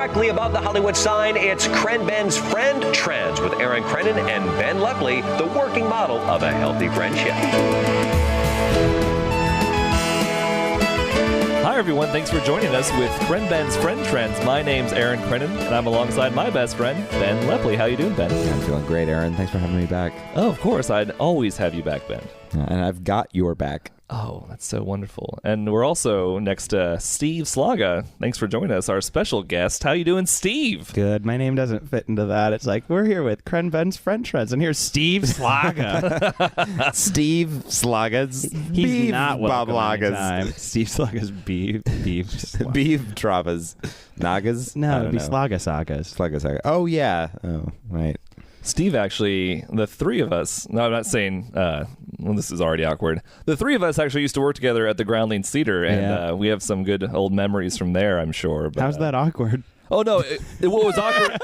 Directly above the Hollywood sign, it's ChrenBen's Friend Trends with Aaron Crennan and Ben Lepley, the working model of a healthy friendship. Hi, everyone. Thanks for joining us with ChrenBen's Friend Trends. My name's Aaron Crennan, and I'm alongside my best friend, Ben Lepley. How you doing, Ben? I'm feeling great, Aaron. Thanks for having me back. Oh, of course. I'd always have you back, Ben. And I've got your back. Oh, that's so wonderful. And we're also next to Steve Szlaga. Thanks for joining us, our special guest. How you doing, Steve? Good. My name doesn't fit into that. It's like, we're here with ChrenBen's Friend Trends, and here's Steve Szlaga. Steve Szlaga's He's beef not welcome Bablagas. anytime. Steve Szlaga's beef. Beef Travas. Nagas? No, I it'd don't be know. Szlaga Sagas. Slaga Saga. Oh, yeah. Oh, right. Steve, actually, the three of us, no, I'm not saying, well, this is already awkward. The three of us actually used to work together at the Groundlings Theater, and we have some good old memories from there, I'm sure. But, How's that awkward? Oh, no. What was awkward?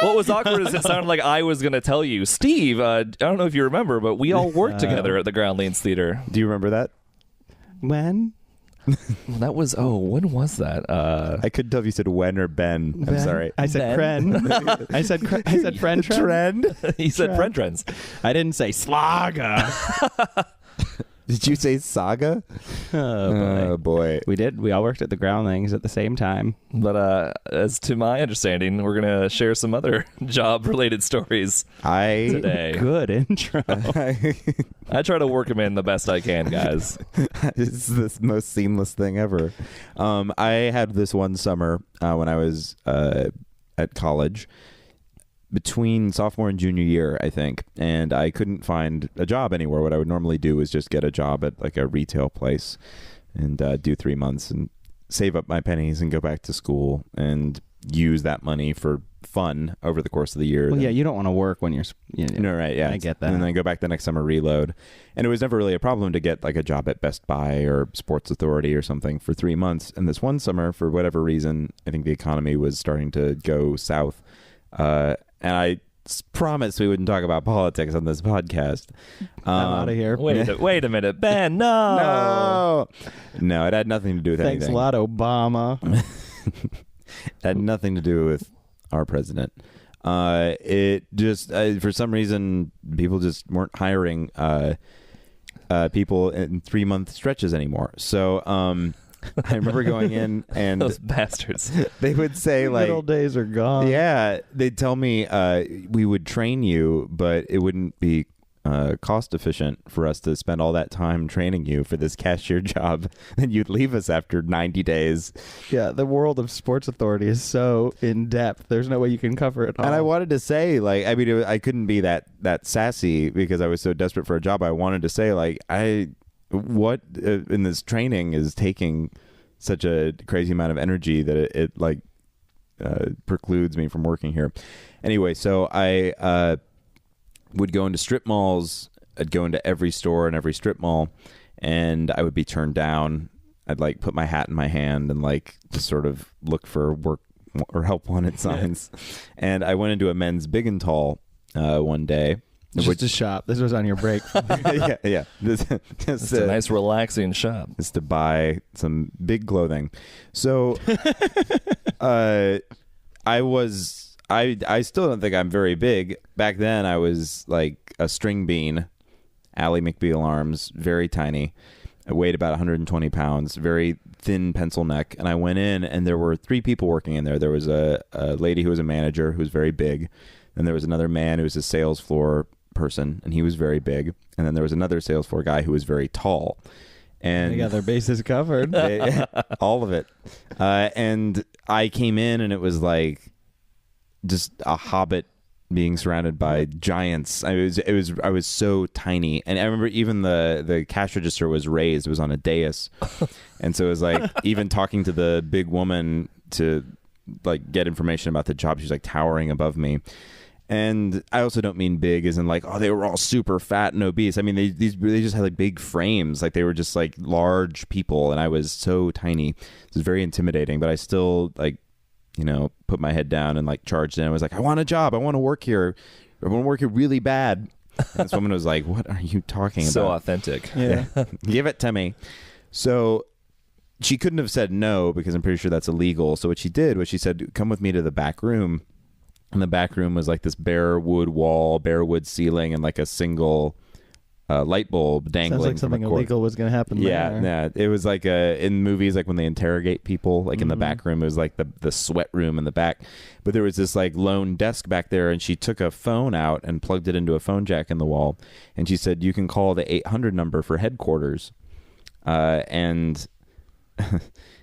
What was awkward is it sounded like I was going to tell you, Steve, I don't know if you remember, but we all worked together at the Groundlings Theater. Do you remember that? When? Well, that was, when was that? I couldn't tell if you said when or Ben. I'm Ben? sorry. I said Cren. I said Friend Trend. Trend? He said Friend Trends. I didn't say Szlaga. Did you say Saga? Oh, boy. We did. We all worked at the Groundlings at the same time. But as to my understanding, we're going to share some other job-related stories today. Good intro. I try to work them in the best I can, guys. It's the most seamless thing ever. I had this one summer when I was at college, between sophomore and junior year, I think, and I couldn't find a job anywhere. What I would normally do is just get a job at like a retail place and do 3 months and save up my pennies and go back to school and use that money for fun over the course of the year. Well, yeah, you don't want to work when you're... No, right, yeah. I get that. And then go back the next summer, reload. And it was never really a problem to get like a job at Best Buy or Sports Authority or something for 3 months. And this one summer, for whatever reason, I think the economy was starting to go south. And I promised we wouldn't talk about politics on this podcast. I'm out of here. Wait a minute, Ben, no, it had nothing to do with Thanks anything. a lot, Obama. It had nothing to do with our president. It just, for some reason, people just weren't hiring people in 3-month stretches anymore. So I remember going in and those bastards. They would say like, good old days are gone. yeah, they'd tell me we would train you, but it wouldn't be cost efficient for us to spend all that time training you for this cashier job. And you'd leave us after 90 days. Yeah, the world of Sports Authority is so in depth. There's no way you can cover it all. And I wanted to say, like, I mean, I couldn't be that sassy because I was so desperate for a job. I wanted to say, like, what in this training is taking such a crazy amount of energy that it precludes me from working here. Anyway, so I would go into strip malls. I'd go into every store and every strip mall, and I would be turned down. I'd like put my hat in my hand and like just sort of look for work or help wanted signs. And I went into a men's Big and Tall one day. Just a shop. This was on your break. yeah. It's a nice, relaxing shop. Just to buy some big clothing. So I still don't think I'm very big. Back then, I was like a string bean, Ally McBeal arms, very tiny. I weighed about 120 pounds, very thin pencil neck. And I went in, and there were 3 people working in there. There was a lady who was a manager who was very big. Then there was another man who was a sales floor person, and he was very big. And then there was another sales floor guy who was very tall. And They got their bases covered. all of it. And I came in, and it was like just a hobbit being surrounded by giants. I was so tiny, and I remember even the cash register was raised. It was on a dais, and so it was like even talking to the big woman to like get information about the job. She's like towering above me. And I also don't mean big as in like, oh, they were all super fat and obese. I mean, they just had like big frames. Like they were just like large people, and I was so tiny. It was very intimidating, but I still like, put my head down and like charged in. I was like, I want a job. I want to work here. I want to work here really bad. And this woman was like, what are you talking about? So authentic. Yeah. Give it to me. So she couldn't have said no because I'm pretty sure that's illegal. So what she did was she said, come with me to the back room. And the back room was like this bare wood wall, bare wood ceiling, and like a single light bulb dangling. Sounds like something illegal was going to happen there. Yeah. It was like in movies, like when they interrogate people, like in the back room, it was like the sweat room in the back. But there was this like lone desk back there, and she took a phone out and plugged it into a phone jack in the wall. And she said, you can call the 800 number for headquarters. And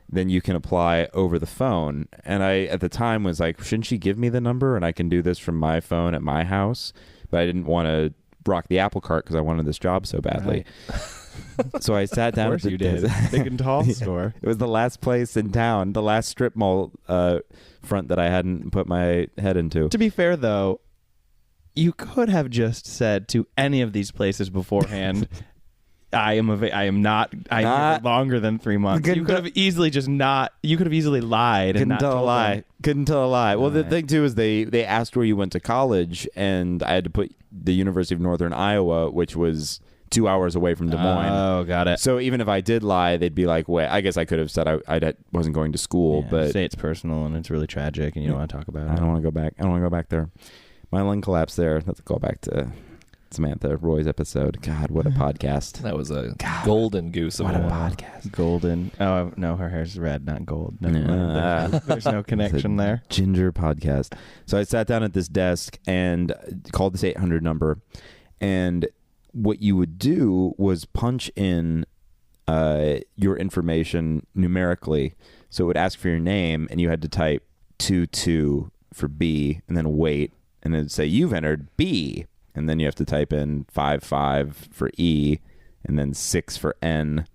then you can apply over the phone. And I, at the time, was like, shouldn't she give me the number and I can do this from my phone at my house? But I didn't want to rock the apple cart because I wanted this job so badly. Right. So I sat down. Of course you did. Big and tall store. It was the last place in town, the last strip mall front that I hadn't put my head into. To be fair, though, you could have just said to any of these places beforehand, I am not longer than 3 months. You could have easily lied and not told them. Couldn't tell a lie. Well, the thing too is they asked where you went to college, and I had to put the University of Northern Iowa, which was 2 hours away from Des Moines. Oh, got it. So even if I did lie, they'd be like, "Wait." I guess I could have said I wasn't going to school, but say it's personal and it's really tragic, and you don't want to talk about it. I don't want to go back. I don't want to go back there. My lung collapsed there. Let's go back to Samantha Roy's episode. God, what a podcast. That was a golden goose of what a a one. podcast. Golden. Oh, no, her hair's red, not gold. Never mind. There's no connection there. Ginger podcast. So I sat down at this desk and called this 800 number. And what you would do was punch in your information numerically. So it would ask for your name, and you had to type 22 for B, and then wait, and then it'd say, you've entered B. And then you have to type in 55 for E, and then 6 for N,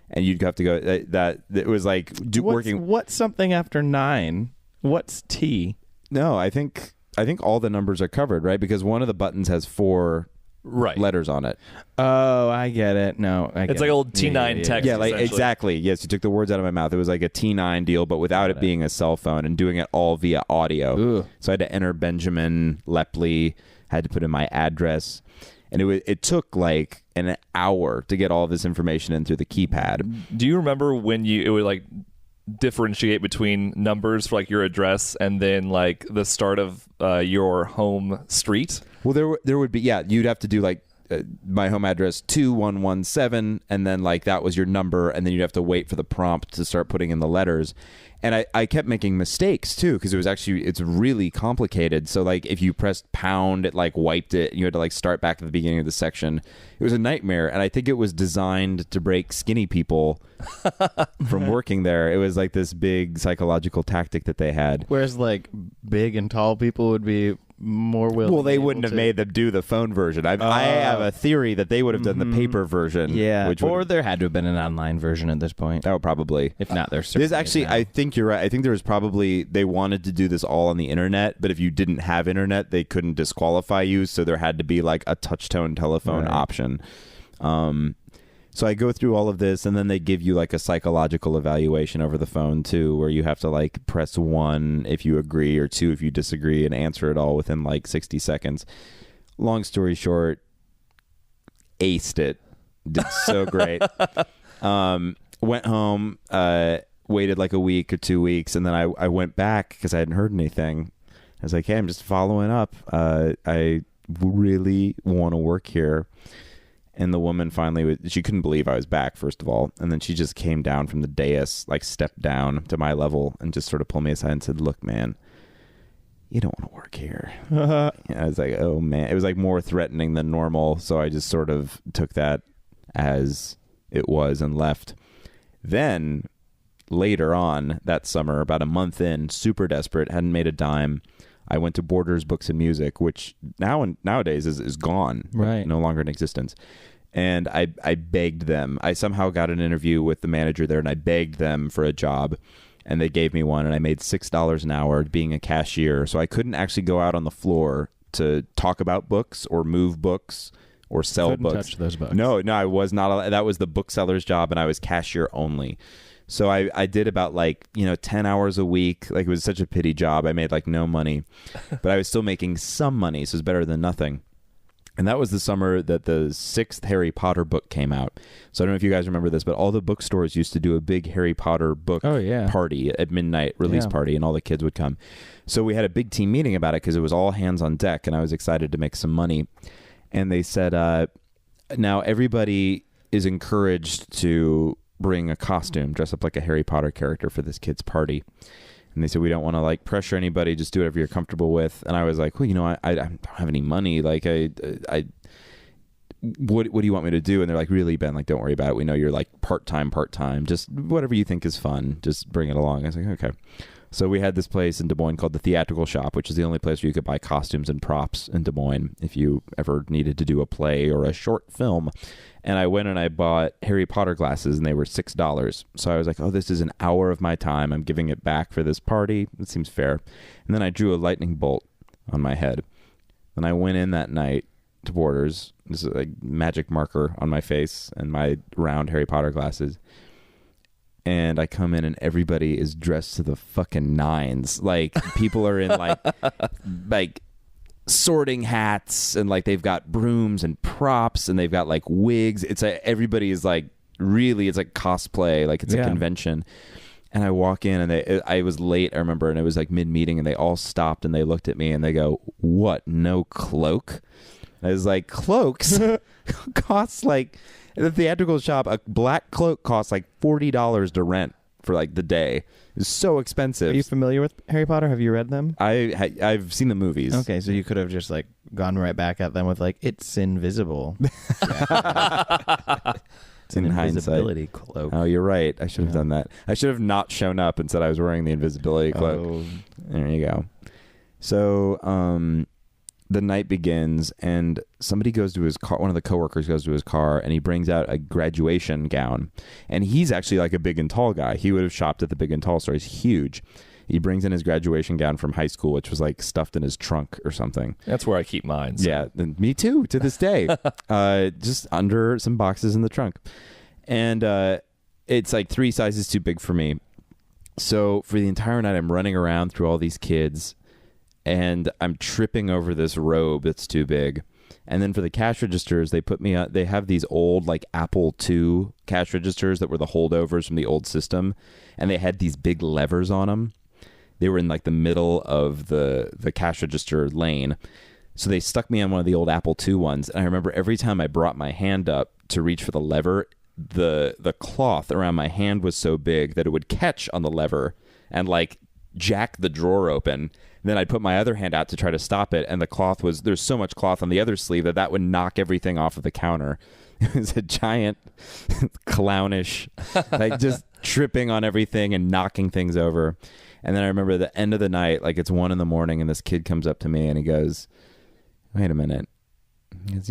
and you'd have to go. That it was like working. What's something after 9? What's T? No, I think all the numbers are covered, right? Because one of the buttons has 4 letters on it. Oh, I get it. No, I get it's like old T9 text. Yeah, like exactly. Yes, you took the words out of my mouth. It was like a T9 deal, but without it being a cell phone and doing it all via audio. Ooh. So I had to enter Benjamin Lepley. Had to put in my address, and it took like an hour to get all this information in through the keypad. Do you remember when it would like differentiate between numbers for like your address and then like the start of your home street? Well, there would be, you'd have to do like my home address 2117, and then like that was your number, and then you'd have to wait for the prompt to start putting in the letters. And I kept making mistakes too, because it's really complicated. So like if you pressed pound, it like wiped it, and you had to like start back at the beginning of the section. It was a nightmare, and I think it was designed to break skinny people from working there. It was like this big psychological tactic that they had. Whereas like big and tall people would be more willing. Well, they wouldn't have made them do the phone version. I have a theory that they would have done the paper version. Yeah, or there had to have been an online version at this point. Oh, probably. If not, there's actually, I think you're right. I think there was probably, they wanted to do this all on the internet, but if you didn't have internet, they couldn't disqualify you, so there had to be like a touch-tone telephone option. So I go through all of this, and then they give you like a psychological evaluation over the phone too, where you have to like press 1 if you agree or 2 if you disagree, and answer it all within like 60 seconds. Long story short, aced it. Did so great. Went home, waited like a week or 2 weeks, and then I went back because I hadn't heard anything. I was like, hey, I'm just following up. I really want to work here. And the woman finally, she couldn't believe I was back, first of all. And then she just came down from the dais, like stepped down to my level and just sort of pulled me aside and said, look, man, you don't want to work here. I was like, oh, man. It was like more threatening than normal. So I just sort of took that as it was and left. Then later on that summer, about a month in, super desperate, hadn't made a dime. I went to Borders Books and Music, which nowadays is gone, right? No longer in existence. And I begged them. I somehow got an interview with the manager there, and I begged them for a job, and they gave me one, and I made $6 an hour being a cashier. So I couldn't actually go out on the floor to talk about books or move books or sell books. Touch those books. No, I was not. That was the bookseller's job, and I was cashier only. So I did about 10 hours a week. Like, it was such a pity job. I made like no money, but I was still making some money, so it was better than nothing. And that was the summer that the 6th Harry Potter book came out. So I don't know if you guys remember this, but all the bookstores used to do a big Harry Potter book party at midnight, release party, and all the kids would come. So we had a big team meeting about it because it was all hands on deck, and I was excited to make some money. And they said, now everybody is encouraged to bring a costume, dress up like a Harry Potter character for this kid's party. And they said, we don't want to like pressure anybody, just do whatever you're comfortable with. And I was like, well, you know, I don't have any money. Like what do you want me to do? And they're like, really, Ben, like, don't worry about it. We know you're like part-time, just whatever you think is fun, just bring it along. I was like, okay. So we had this place in Des Moines called the Theatrical Shop, which is the only place where you could buy costumes and props in Des Moines if you ever needed to do a play or a short film. And I went and I bought Harry Potter glasses, and they were $6. So I was like, oh, this is an hour of my time. I'm giving it back for this party. It seems fair. And then I drew a lightning bolt on my head. And I went in that night to Borders. This is a magic marker on my face and my round Harry Potter glasses. And I come in and everybody is dressed to the fucking nines. Like, people are in like sorting hats, and like they've got brooms and props, and they've got like wigs. Everybody is like, really, it's like cosplay, like it's a convention. And I walk in, and I was late, I remember, and it was like mid-meeting, and they all stopped and they looked at me and they go, what, no cloak? And I was like, cloaks costs like, at the Theatrical Shop, a black cloak costs like $40 to rent for like the day. It's so expensive. Are you familiar with Harry Potter? Have you read them? I've seen the movies. Okay, so you could have just like gone right back at them with like, it's invisible. It's an invisibility cloak. Oh, you're right. I should have done that. I should have not shown up and said I was wearing the invisibility cloak. Oh. There you go. So the night begins, and somebody goes to his car. One of the coworkers goes to his car, and he brings out a graduation gown. And he's actually like a big and tall guy. He would have shopped at the Big and Tall store. He's huge. He brings in his graduation gown from high school, which was like stuffed in his trunk or something. That's where I keep mine. So. Yeah, me too, to this day. Just under some boxes in the trunk. And it's like 3 sizes too big for me. So for the entire night, I'm running around through all these kids, and I'm tripping over this robe that's too big. And then for the cash registers, they put me on, they have these old like Apple II cash registers that were the holdovers from the old system, and they had these big levers on them. They were in like the middle of the cash register lane. So they stuck me on one of the old Apple II ones. And I remember every time I brought my hand up to reach for the lever, the cloth around my hand was so big that it would catch on the lever and like jack the drawer open. And then I'd put my other hand out to try to stop it, and the cloth was, there's so much cloth on the other sleeve that would knock everything off of the counter. It was a giant clownish, like just tripping on everything and knocking things over. And then I remember the end of the night, like it's 1 a.m, and this kid comes up to me and he goes, wait a minute, there's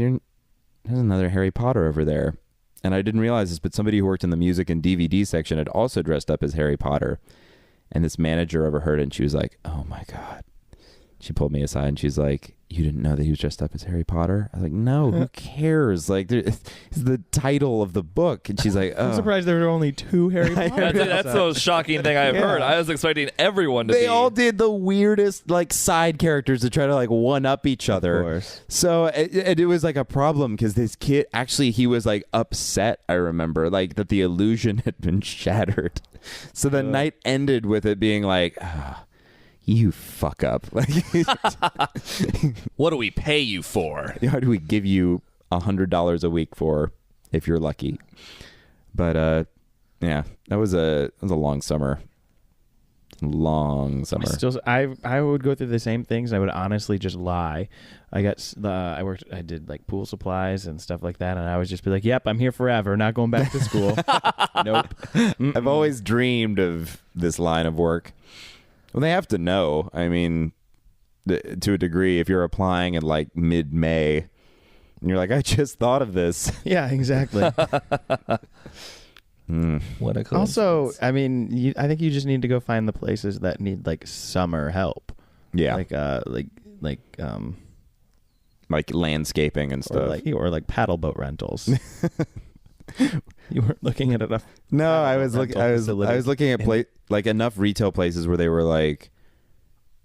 another Harry Potter over there. And I didn't realize this, but somebody who worked in the music and DVD section had also dressed up as Harry Potter. And this manager overheard it, and she was like, oh my God. She pulled me aside and she's like, you didn't know that he was dressed up as Harry Potter? I was like, no, who cares? Like, it's the title of the book. And she's like, oh. I'm surprised there were only 2 Harry Potter. That's the most shocking thing I've heard. I was expecting everyone to be. They all did the weirdest, like, side characters to try to, like, one-up each other. Of course. So it was, like, a problem because this kid, actually, he was, like, upset, I remember, like, that the illusion had been shattered. So the night ended with it being like, you fuck up. Like, what do we pay you for? How do we give you $100 a week for, if you're lucky? But yeah, that was a long summer. Long summer. I would go through the same things. I would honestly just lie. I did like pool supplies and stuff like that, and I would just be like, "Yep, I'm here forever. Not going back to school." Nope. I've always dreamed of this line of work. Well, they have to know. I mean, to a degree, if you're applying in like mid-May, and you're like, I just thought of this. Yeah, exactly. What a coincidence. Also, I mean, I think you just need to go find the places that need like summer help. Yeah, like landscaping and stuff, or like paddle boat rentals. You weren't looking at enough. No, I was looking at enough retail places where they were like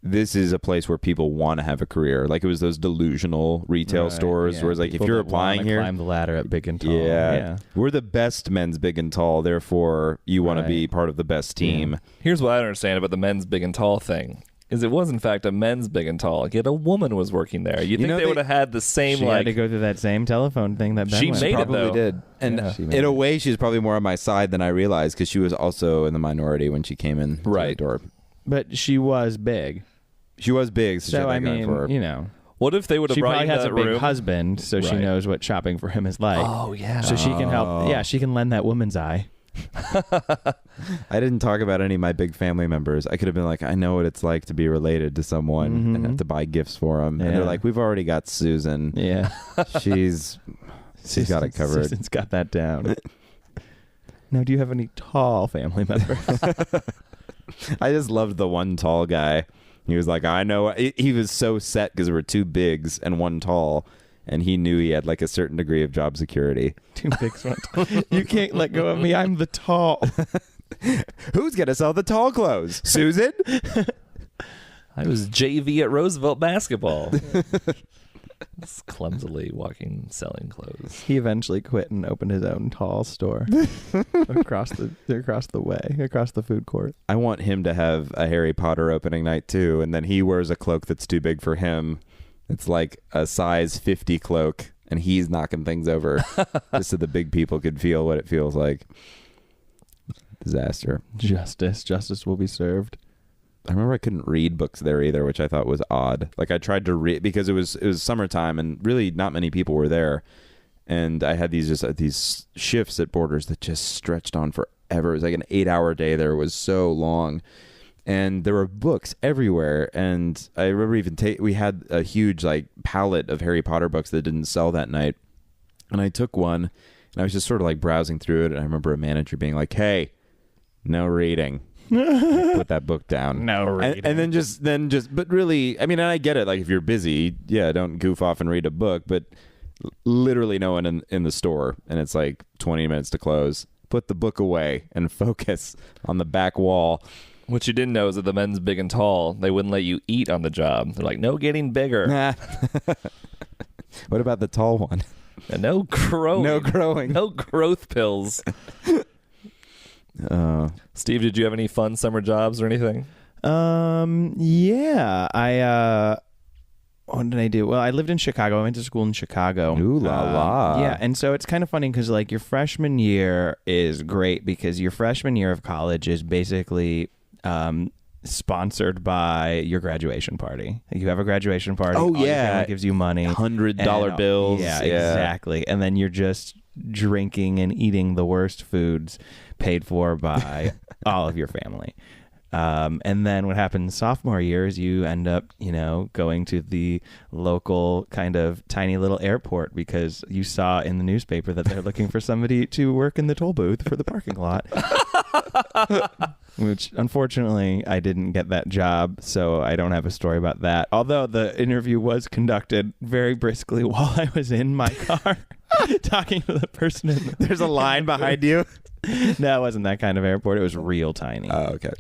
this is a place where people want to have a career. Like it was those delusional retail stores where it's like, People if you're that wanna applying here, climb the ladder at Big and Tall. yeah, we're the best men's Big and Tall. Therefore, you want to be part of the best team. Here's what I don't understand about the men's Big and Tall thing. Is it was in fact a men's Big and Tall, yet a woman was working there. You think they would have had the same She had to go through that same telephone thing that Ben She went made through. it, Probably though. did. And in a way, she's probably more on my side than I realized because she was also in the minority when she came in. Right. To the door. But she was big. She was big. So, she So, had I that going mean, for her. you know. What if they would have She brought probably you to has a that big room? husband, so she Right. knows what shopping for him is like. Oh yeah. So she can help. Yeah, she can lend that woman's eye. I didn't talk about any of my big family members. I could have been like, I know what it's like to be related to someone and have to buy gifts for them. And they're Yeah. like, we've already got Susan. Yeah. She's got it covered. Susan's got that down. Now, do you have any tall family members? I just loved the one tall guy. He was like, I know. He was so set because there were two bigs and one tall. And he knew he had like a certain degree of job security. Too big one. You can't let go of me. I'm the tall. Who's going to sell the tall clothes? Susan? I was JV at Roosevelt basketball. Just clumsily walking, selling clothes. He eventually quit and opened his own tall store across the food court. I want him to have a Harry Potter opening night too. And then he wears a cloak that's too big for him. It's like a size 50 cloak, and he's knocking things over just so the big people could feel what it feels like. Disaster. Justice will be served. I remember I couldn't read books there either, which I thought was odd. Like I tried to read because it was summertime and really not many people were there, and I had these shifts at Borders that just stretched on forever. It was like an 8-hour day there. It was so long. And there were books everywhere, and I remember we had a huge like pallet of Harry Potter books that didn't sell that night, and I took one, and I was just sort of like browsing through it, and I remember a manager being like, "Hey, no reading." Put that book down. No reading. And then just, but really, I mean, and I get it. Like if you're busy, yeah, don't goof off and read a book, but literally no one in the store, and it's like 20 minutes to close. Put the book away and focus on the back wall. What you didn't know is that the men's Big and Tall, they wouldn't let you eat on the job. They're like, no getting bigger. What about the tall one? And no growing. No growing. No growth pills. Steve, did you have any fun summer jobs or anything? Yeah. What did I do? Well, I lived in Chicago. I went to school in Chicago. Ooh la la. Yeah, and so it's kind of funny because like your freshman year is great because your freshman year of college is basically sponsored by your graduation party. Like you have a graduation party. Oh, all your yeah. family gives you money, $100 bills. Yeah, exactly. And then you're just drinking and eating the worst foods paid for by all of your family. And then what happens sophomore year is you end up, going to the local kind of tiny little airport because you saw in the newspaper that they're looking for somebody to work in the toll booth for the parking lot. Which, unfortunately, I didn't get that job, so I don't have a story about that. Although the interview was conducted very briskly while I was in my car talking to the person. There's a line behind you. No, it wasn't that kind of airport. It was real tiny. Oh, okay.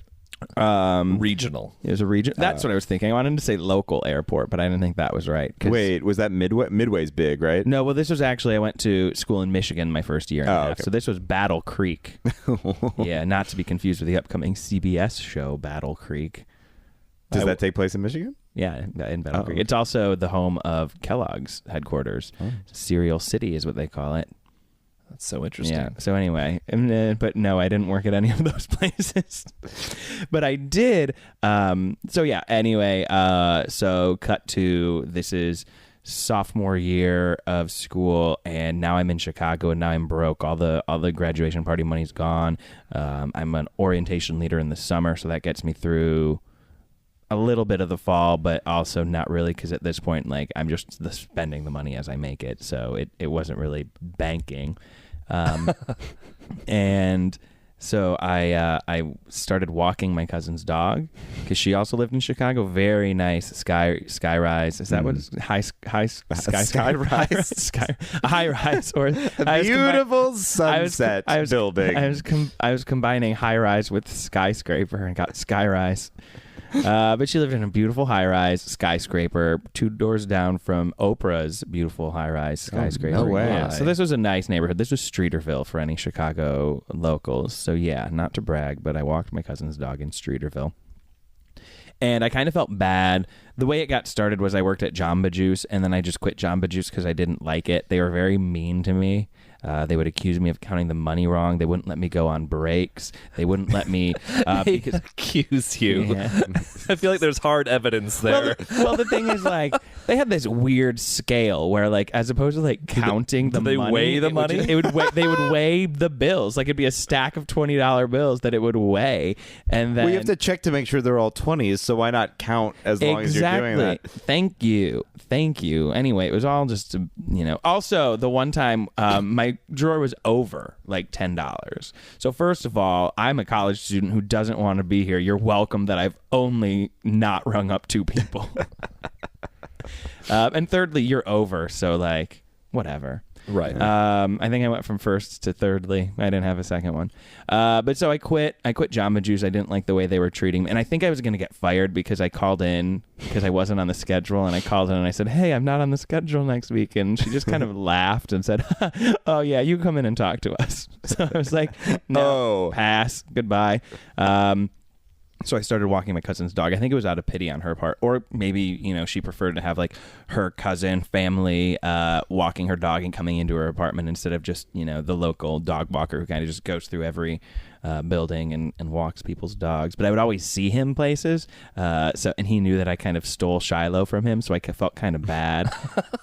Regional. It was a region. That's what I was thinking. I wanted to say local airport, but I didn't think that was right. Wait, was that Midway? Midway's big, right? No, well, this was actually, I went to school in Michigan my first year and a half. Okay. So this was Battle Creek. Yeah, not to be confused with the upcoming CBS show, Battle Creek. Does that take place in Michigan? Yeah, in Battle Creek. It's also the home of Kellogg's headquarters. Cereal City is what they call it. That's so interesting. Yeah. So anyway, but no, I didn't work at any of those places. But I did. So yeah. Anyway, so cut to this is sophomore year of school, and now I'm in Chicago, and now I'm broke. All the graduation party money's gone. I'm an orientation leader in the summer, so that gets me through a little bit of the fall, but also not really, because at this point, like, I'm just spending the money as I make it, so it wasn't really banking. And so I started walking my cousin's dog because she also lived in Chicago. Very nice skyrise. Is that what it's high rise or Beautiful sunset building. I was combining high rise with skyscraper and got skyrise. But she lived in a beautiful high-rise skyscraper 2 doors down from Oprah's beautiful high-rise skyscraper. no way. Yeah. So this was a nice neighborhood. This was Streeterville for any Chicago locals. So yeah, not to brag, but I walked my cousin's dog in Streeterville. And I kind of felt bad. The way it got started was I worked at Jamba Juice, and then I just quit Jamba Juice because I didn't like it. They were very mean to me. They would accuse me of counting the money wrong. They wouldn't let me go on breaks. They wouldn't let me because accuse you. Yeah. I feel like there's hard evidence there. Well, the thing is, like, they had this weird scale where, like, as opposed to like counting the they money, weigh the money? They would weigh the bills. Like, it'd be a stack of $20 bills that it would weigh, and then We have to check to make sure they're all 20s, so why not count as long as you're doing that? Thank you. Anyway, it was all just, Also, the one time my drawer was over like $10. So first of all, I'm a college student who doesn't want to be here. You're welcome that I've only not rung up 2 people. And thirdly, you're over. So like, whatever. Right. I think I went from first to thirdly. I didn't have a second one. But so I quit Jamba Juice. I didn't like the way they were treating me. And I think I was going to get fired because I called in because I wasn't on the schedule. And I called in and I said, hey, I'm not on the schedule next week. And she just kind of laughed and said, oh, yeah, you come in and talk to us. So I was like, no, pass. Goodbye. So I started walking my cousin's dog. I think it was out of pity on her part. Or maybe, she preferred to have like her cousin family walking her dog and coming into her apartment instead of just, the local dog walker who kind of just goes through every building and walks people's dogs. But I would always see him places. And he knew that I kind of stole Shiloh from him. So I felt kind of bad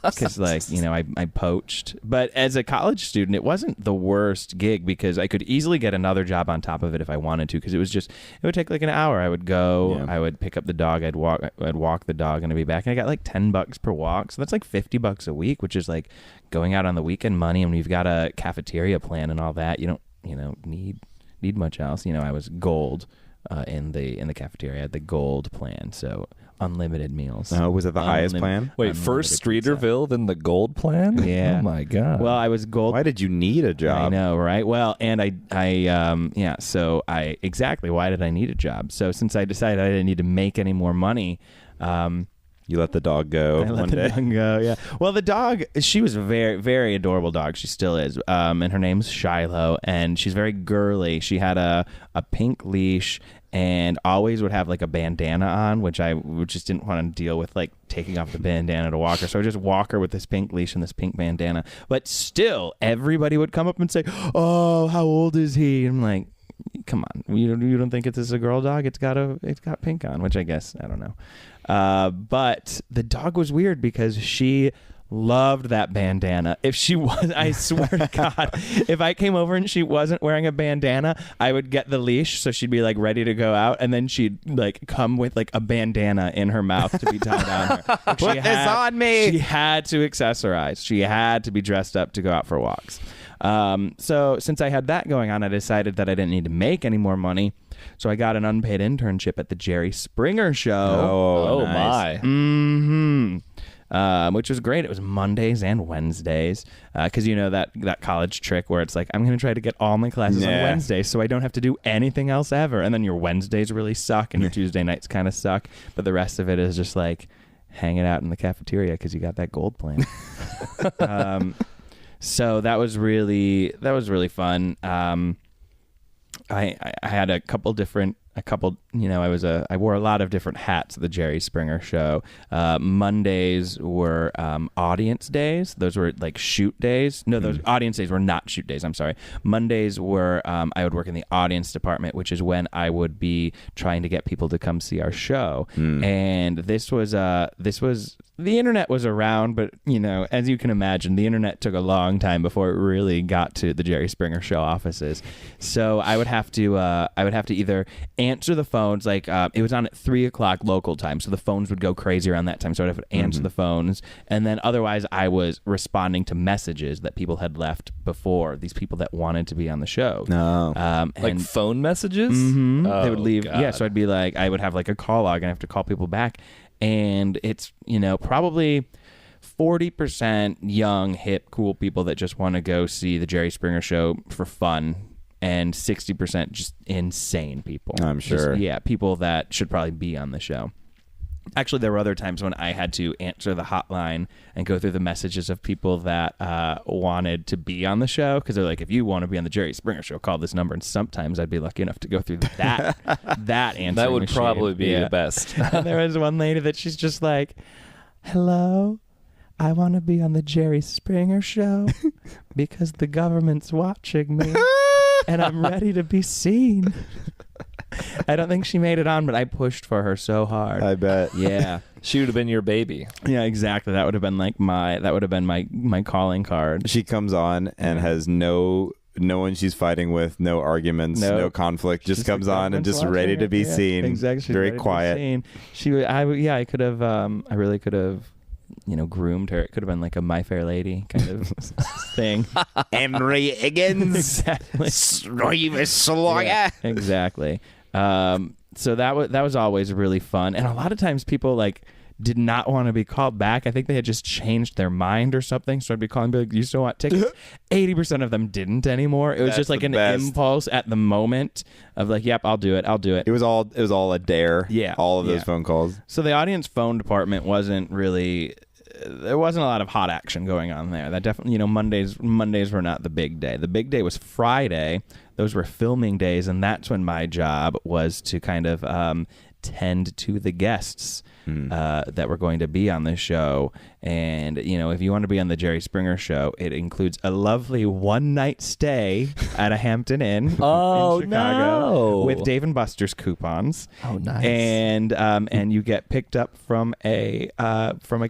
because I poached. But as a college student, it wasn't the worst gig because I could easily get another job on top of it if I wanted to, because it would take like an hour. I would go, I would pick up the dog, I'd walk the dog and I'd be back. And I got like $10 per walk. So that's like $50 a week, which is like going out on the weekend money. And we've got a cafeteria plan and all that. You don't, need much else. I was gold in the cafeteria. I had the gold plan, so unlimited meals. Oh, was it the highest plan? Wait, first Streeterville, then the gold plan? Yeah. Oh my god. Well, I was gold. Why did you need a job? I know, right? Well, and so exactly, why did I need a job? So since I decided I didn't need to make any more money, you let the dog go one day. Dog go, yeah. Well, the dog, she was a very, very adorable dog. She still is. And her name's Shiloh, and she's very girly. She had a pink leash and always would have like a bandana on, which I just didn't want to deal with, like taking off the bandana to walk her. So I would just walk her with this pink leash and this pink bandana. But still, everybody would come up and say, "Oh, how old is he?" And I'm like, come on, you don't think it's a girl dog? It's got pink on, which I guess, I don't know. But the dog was weird because she loved that bandana. If she was, I swear to God, if I came over and she wasn't wearing a bandana, I would get the leash so she'd be like ready to go out, and then she'd like come with like a bandana in her mouth to be tied on her. Like, Put this on me. She had to accessorize. She had to be dressed up to go out for walks. So since I had that going on, I decided that I didn't need to make any more money. So I got an unpaid internship at the Jerry Springer Show. Oh nice. my. Mm-hmm. Which was great. It was Mondays and Wednesdays. Because that college trick where it's like, I'm going to try to get all my classes on Wednesdays so I don't have to do anything else ever. And then your Wednesdays really suck and your Tuesday nights kind of suck. But the rest of it is just like hanging out in the cafeteria because you got that gold plan. So that was really fun. I had a couple, I wore a lot of different hats at the Jerry Springer Show. Mondays were audience days. Those were like shoot days. No, those audience days were not shoot days. I'm sorry. Mondays were, I would work in the audience department, which is when I would be trying to get people to come see our show. And this was the internet was around, but as you can imagine, the internet took a long time before it really got to the Jerry Springer Show offices. So I would have to either answer the phones, like it was on at 3:00 local time, so the phones would go crazy around that time. So I'd have to answer the phones, and then otherwise I was responding to messages that people had left before, these people that wanted to be on the show. No, like phone messages. They would leave. God. Yeah, so I'd be like, I would have like a call log, and I have to call people back. And it's, probably 40% young, hip, cool people that just want to go see the Jerry Springer Show for fun. and 60% just insane people. I'm sure. People that should probably be on the show. Actually, there were other times when I had to answer the hotline and go through the messages of people that wanted to be on the show, because they're like, if you want to be on the Jerry Springer Show, call this number. And sometimes I'd be lucky enough to go through that answering That would machine. probably be the best. And there was one lady that she's just like, hello, I want to be on the Jerry Springer Show because the government's watching me and I'm ready to be seen. I don't think she made it on, but I pushed for her so hard. I bet. Yeah. She would have been your baby. Yeah, exactly. That would have been like my calling card. She comes on and has no one she's fighting with, no arguments, no conflict. Just comes like on and just watching ready her. to be seen. Exactly. She's Very ready to be quiet. seen. I could have. I really could have. Groomed her. It could have been like a My Fair Lady kind of thing. Henry Higgins. Exactly. Steve Szlaga. Yeah, exactly. So that was always really fun, and a lot of times people did not want to be called back. I think they had just changed their mind or something. So I'd be calling and be like, you still want tickets? 80% of them didn't anymore. It was just like an impulse at the moment of like, yep, I'll do it. It was all a dare. Yeah. All of those phone calls. So the audience phone department wasn't really, there wasn't a lot of hot action going on there. That definitely, Mondays were not the big day. The big day was Friday. Those were filming days. And that's when my job was to kind of tend to the guests that were going to be on the show. And, if you want to be on the Jerry Springer Show, it includes a lovely one-night stay at a Hampton Inn in Chicago no. with Dave & Buster's coupons. Oh, nice. And you get picked up from a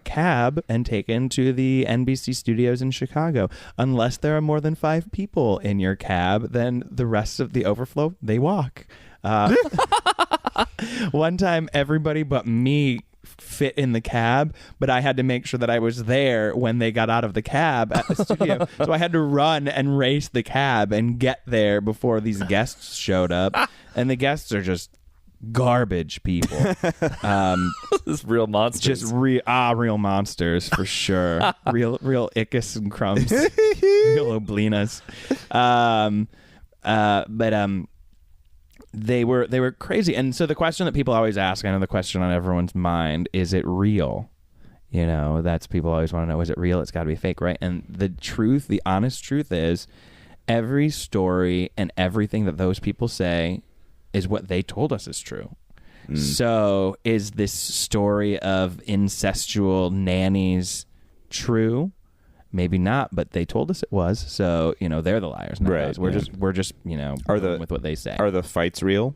cab and taken to the NBC studios in Chicago. Unless there are more than 5 people in your cab, then the rest of the overflow, they walk. One time, everybody but me fit in the cab, but I had to make sure that I was there when they got out of the cab at the studio. So I had to run and race the cab and get there before these guests showed up. And the guests are just garbage people. This real monsters. Just real monsters for sure. real Ickus and Crumbs. Real Oblinas. They were crazy. And so the question that people always ask, I know the question on everyone's mind, is it real? That's people always want to know, is it real? It's got to be fake, right? And the honest truth is, every story and everything that those people say is what they told us is true. So is this story of incestual nannies true? Maybe not, but they told us it was. So, they're the liars, not us. We're just going with what they say. Are the fights real?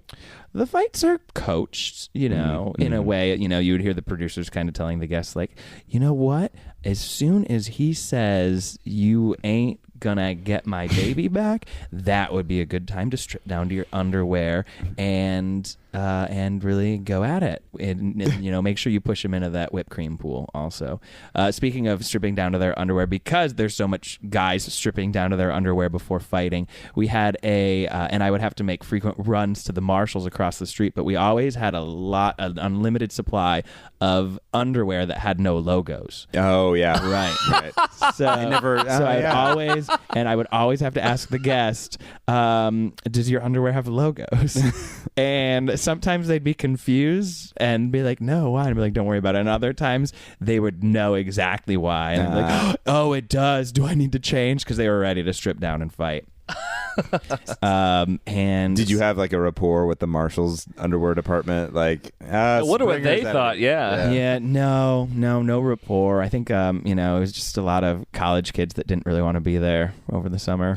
The fights are coached, in a way. You would hear the producers kind of telling the guests, like, you know what? As soon as he says you ain't gonna get my baby back, that would be a good time to strip down to your underwear and really go at it. And make sure you push them into that whipped cream pool also. Speaking of stripping down to their underwear, because there's so much guys stripping down to their underwear before fighting, we had and I would have to make frequent runs to the Marshalls across the street, but we always had an unlimited supply of underwear that had no logos. Oh yeah. Right. So I would always have to ask the guest, does your underwear have logos? And sometimes they'd be confused and be like, no, why? And I'd be like, don't worry about it. And other times they would know exactly why. And I'd be like, oh, it does. Do I need to change? Because they were ready to strip down and fight. And did you have like a rapport with the Marshall's underwear department? Like, I wonder what they thought. Yeah. No rapport. I think it was just a lot of college kids that didn't really want to be there over the summer.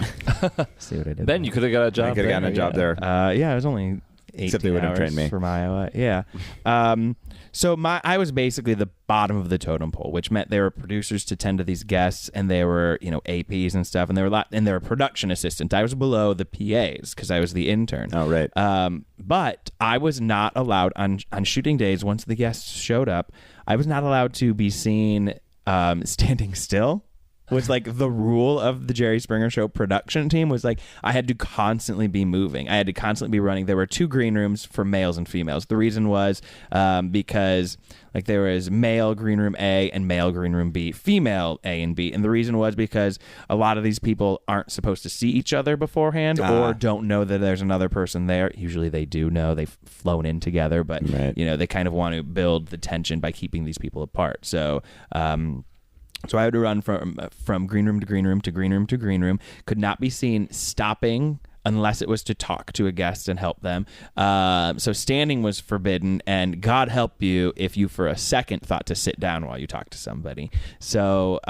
See what I did. Ben, you could have got a job. I could have gotten a job there. It was only 18 Except they wouldn't have trained me from Iowa. Yeah. So I was basically the bottom of the totem pole, which meant there were producers to tend to these guests, and they were APs and stuff, and they were a production assistant. I was below the PAs because I was the intern. Oh right. But I was not allowed on shooting days. Once the guests showed up, I was not allowed to be seen standing still was like the rule of the Jerry Springer Show production team was like I had to constantly be moving. I had to constantly be running. There were 2 green rooms for males and females. The reason was because like there was male green room A and male green room B, female A and B. And the reason was because a lot of these people aren't supposed to see each other beforehand or don't know that there's another person there. Usually they do know. They've flown in together, but you know, they kind of want to build the tension by keeping these people apart. So I had to run from green room to green room to green room to green room. Could not be seen stopping unless it was to talk to a guest and help them. So standing was forbidden, and God help you if you for a second thought to sit down while you talk to somebody. So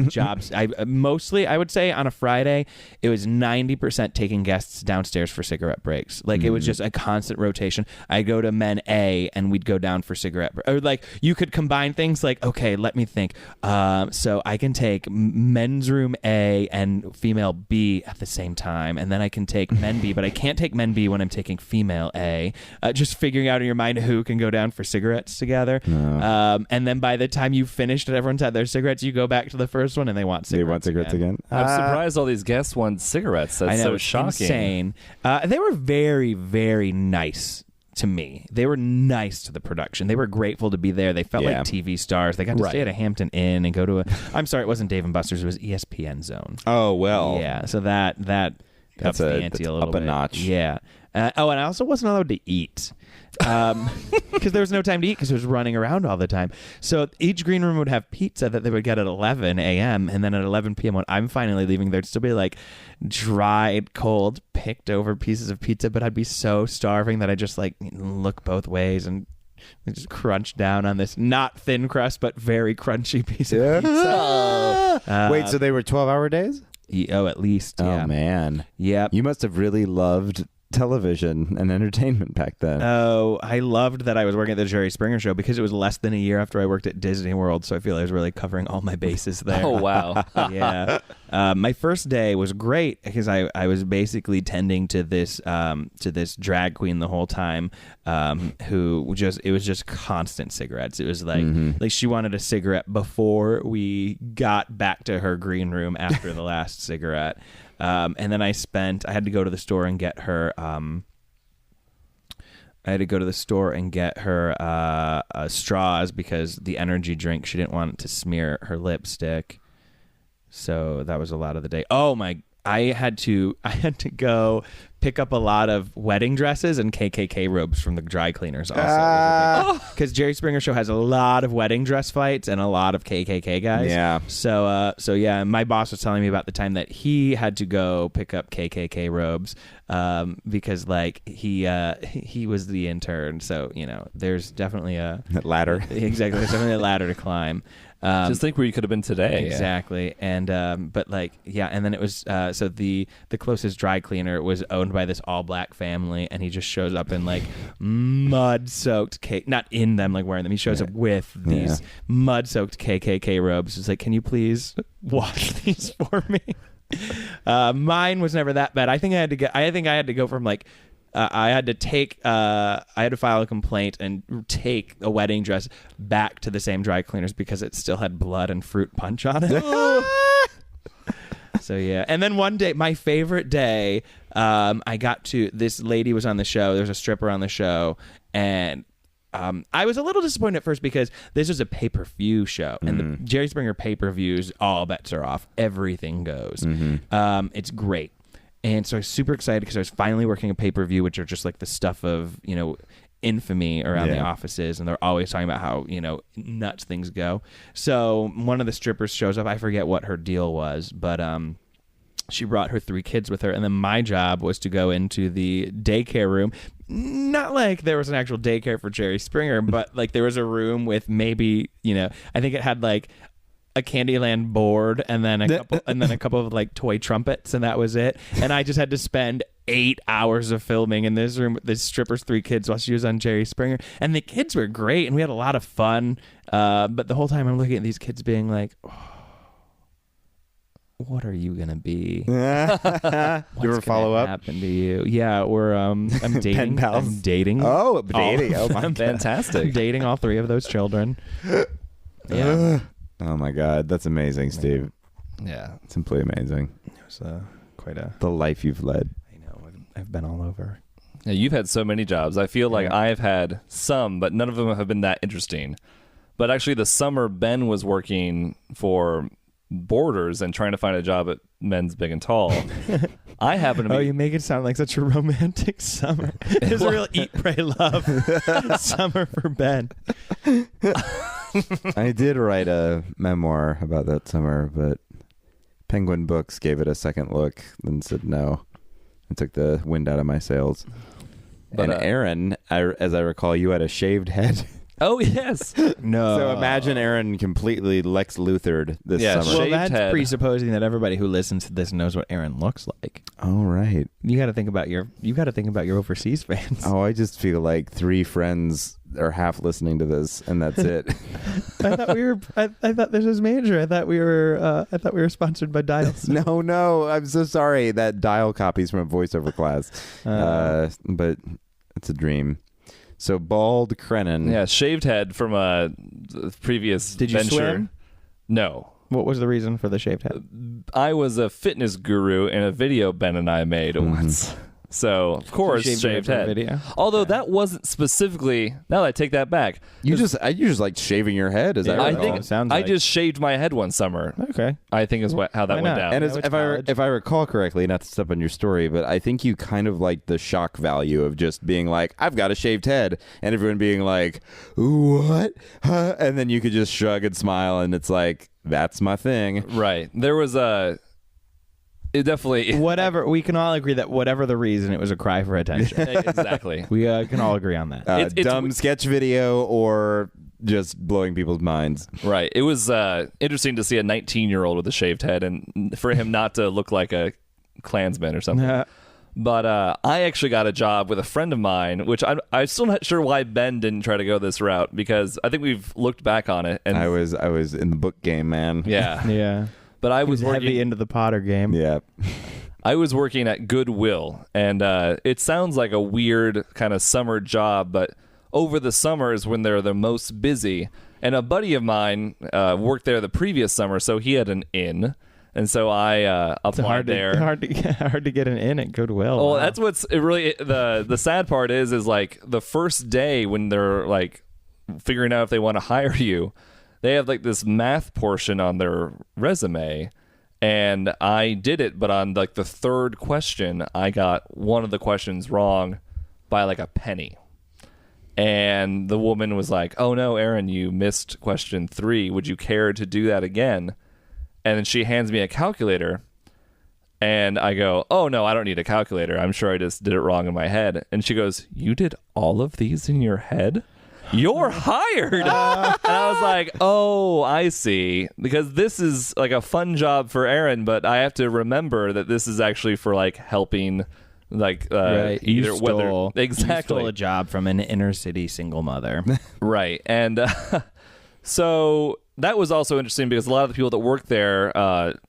jobs, I would say on a Friday, it was 90% taking guests downstairs for cigarette breaks. Like it was just a constant rotation. I go to men A and we'd go down for cigarette or like you could combine things like, okay, let me think. So I can take men's room A and female B at the same time, and then I can take men B, but I can't take men B when I'm taking female A. Just figuring out in your mind who can go down for cigarettes together. And then by the time you've finished and everyone's had their cigarettes, you go back to the first one and they want cigarettes. They want cigarettes again? I'm surprised all these guests want cigarettes. That's I know, so it's shocking. Insane. They were very, very nice to me. They were nice to the production. They were grateful to be there. They felt like TV stars. They got to stay at a Hampton Inn and go to I'm sorry, it wasn't Dave & Buster's. It was ESPN Zone. Oh, well. Yeah, so that ups the ante a little up bit. a notch. Yeah. And I also wasn't allowed to eat because there was no time to eat because I was running around all the time. So each green room would have pizza that they would get at 11 a.m. and then at 11 p.m. when I'm finally leaving, there'd still be like dried, cold, picked over pieces of pizza. But I'd be so starving that I just like look both ways and just crunch down on this not thin crust but very crunchy piece of pizza. Wait, so they were 12-hour days? At least. Yeah. Oh, man. Yep. You must have really loved television and entertainment back then. Oh, I loved that I was working at the Jerry Springer Show because it was less than a year after I worked at Disney World, so I feel I was really covering all my bases there. Oh, wow. Yeah. My first day was great because I was basically tending to this drag queen the whole time who it was just constant cigarettes. It was like like she wanted a cigarette before we got back to her green room after the last cigarette. And then I had to go to the store and get her straws because the energy drink, she didn't want to smear her lipstick. So that was a lot of the day. I had to go pick up a lot of wedding dresses and KKK robes from the dry cleaners also. Because Jerry Springer Show has a lot of wedding dress fights and a lot of KKK guys. Yeah. So yeah, my boss was telling me about the time that he had to go pick up KKK robes because like he was the intern. So, you know, there's definitely a ladder. Exactly. There's definitely a ladder to climb. Just think where you could have been today. Exactly. And but like and then it was so the closest dry cleaner was owned by this all black family, and he just shows up in like mud soaked not in them like wearing them. He shows up with these mud soaked KKK robes. It's like, can you please wash these for me? Mine was never that bad. I think I had to go from like I had to file a complaint and take a wedding dress back to the same dry cleaners because it still had blood and fruit punch on it. So yeah. And then one day, my favorite day, I got to, this lady was on the show. There's a stripper on the show, and I was a little disappointed at first because this was a pay-per-view show, and the Jerry Springer pay-per-views, all bets are off. Everything goes. It's great. And so I was super excited because I was finally working a pay-per-view, which are just like the stuff of, you know, infamy around the offices, and they're always talking about how, you know, nuts things go. So one of the strippers shows up. I forget what her deal was, but she brought her 3 kids with her, and then my job was to go into the daycare room. Not like there was an actual daycare for Jerry Springer, but like there was a room with maybe, you know, I think it had like a Candyland board and then a couple of like toy trumpets, and that was it. And I just had to spend 8 hours of filming in this room with this stripper's 3 kids while she was on Jerry Springer. And the kids were great, and we had a lot of fun. But the whole time I'm looking at these kids being like, what are you gonna be? You ever follow up? Happen to you? Yeah, I'm dating. Pen pals? I'm dating. Oh, dating! Oh my god, Fantastic. Dating all 3 of those children. Yeah. Oh my god, that's amazing, Steve. Yeah. Simply amazing. It was quite a. The life you've led. I know. I've been all over. Yeah, you've had so many jobs. I feel like I've had some, but none of them have been that interesting. But actually, the summer Ben was working for Borders and trying to find a job at Men's Big and Tall, I happen to be... Oh, you make it sound like such a romantic summer. It was a real eat, pray, love summer for Ben. I did write a memoir about that summer, but Penguin Books gave it a second look and said no. It took the wind out of my sails. But, and Aaron, as I recall, you had a shaved head. Oh, yes. No. So imagine Aaron completely Lex Luthered this summer. Well, Shaved that's head. presupposing that everybody who listens to this knows what Aaron looks like. Oh, right. You got to think about your overseas fans. Oh, I just feel like 3 friends are half listening to this, and that's it. I thought we were. I thought this was major. I thought we were sponsored by Dials. No, I'm so sorry. That Dial copy's from a voiceover class, but it's a dream. So bald Crennan. Yeah, shaved head from a previous Did you venture. swim? No. What was the reason for the shaved head? I was a fitness guru in a video Ben and I made once. So, of course, shaved your head shaved for the head. video? Although that wasn't specifically... Now that I take that back. You just like shaving your head. Is that I right? think it sounds I like. just shaved my head one summer. Okay. I think is how that Why went not? down. And That was if I recall correctly, not to step on your story, but I think you kind of like the shock value of just being like, I've got a shaved head, and everyone being like, what? Huh? And then you could just shrug and smile, and it's like, that's my thing. Right. There was a... It definitely... Whatever. We can all agree that whatever the reason, it was a cry for attention. Exactly. We can all agree on that. It's Dumb sketch video or just blowing people's minds. Right. It was interesting to see a 19-year-old with a shaved head and for him not to look like a Klansman or something. But I actually got a job with a friend of mine, which I'm still not sure why Ben didn't try to go this route, because I think we've looked back on it. And I was in the book game, man. Yeah. Yeah. But I He was was heavy working... into the Potter game. Yeah. I was working at Goodwill, and it sounds like a weird kind of summer job, but over the summer is when they're the most busy. And a buddy of mine worked there the previous summer, so he had an in, and so I applied there. Hard to get an in at Goodwill. Well, Wow. that's what's really the sad part is like the first day when they're like figuring out if they want to hire you, they have like this math portion on their resume. And I did it, but on like the third question, I got one of the questions wrong by like a penny. And the woman was like, "Oh no, Aaron, you missed question 3. Would you care to do that again?" And then she hands me a calculator. And I go, "Oh no, I don't need a calculator. I'm sure I just did it wrong in my head." And she goes, "You did all of these in your head? You're hired." And I was like, "Oh, I see." Because this is like a fun job for Aaron, but I have to remember that this is actually for like helping, like right. either You whether stole, exactly you stole a job from an inner city single mother. right. And so that was also interesting because a lot of the people that worked there,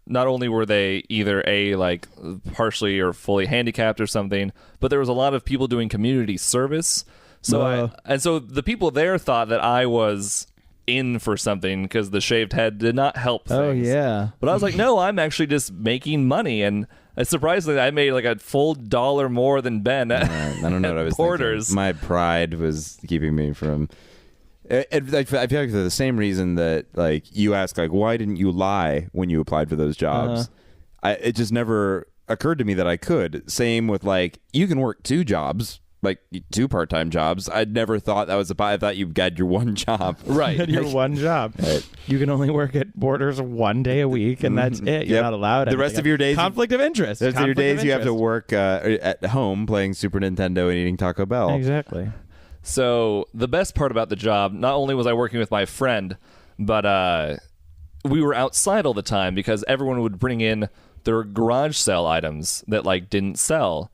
not only were they either like partially or fully handicapped or something, but there was a lot of people doing community service. So so the people there thought that I was in for something because the shaved head did not help things. Oh yeah. But I was like, no, I'm actually just making money, and surprisingly, I made like a full $1 more than Ben. I don't know what I was Borders. thinking. My pride was keeping me from. I feel like for the same reason that like you ask like why didn't you lie when you applied for those jobs? It just never occurred to me that I could. Same with like you can work 2 jobs. Like 2 part-time jobs. I'd never thought that was I thought you had your one job. Right. Your one job. You can only work at Borders 1 day a week, and that's it. You're Yep. not allowed. The rest of your days- conflict of interest. The rest of your Conflict days you have to interest. work at home playing Super Nintendo and eating Taco Bell. Exactly. So the best part about the job, not only was I working with my friend, but we were outside all the time because everyone would bring in their garage sale items that like didn't sell.